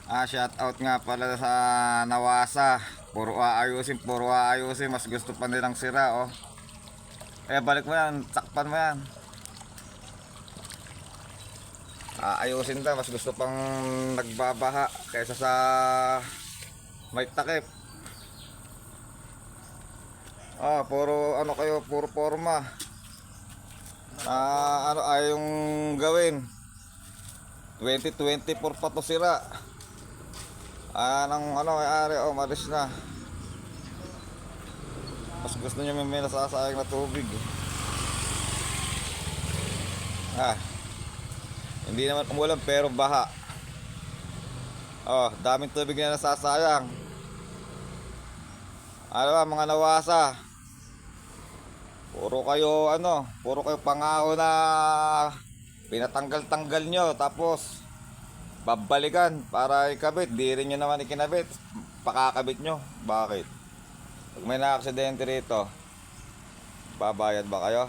Shout out nga pala sa Nawasa. Puro aayusin. Mas gusto pa nilang sira, oh. Balik mo yan, sakpan mo yan. Ayusin daw, mas gusto pang nagbabaha kaysa sa may takip. Puro ano kayo, puro forma. Ano ayong gawin? 2024 pa to sira. Nang ano may-ari, malis na. Mas gusto niya may nasasayang na tubig. Hindi naman umulan pero baha. Daming tubig na nasasayang. Ano ba mga Nawasa? Puro kayo pangako na pinatanggal-tanggal nyo tapos babalikan para ikabit. Di rin nyo naman ikinabit. Pakakabit nyo. Bakit? Pag may na-aksidente rito, babayad ba kayo?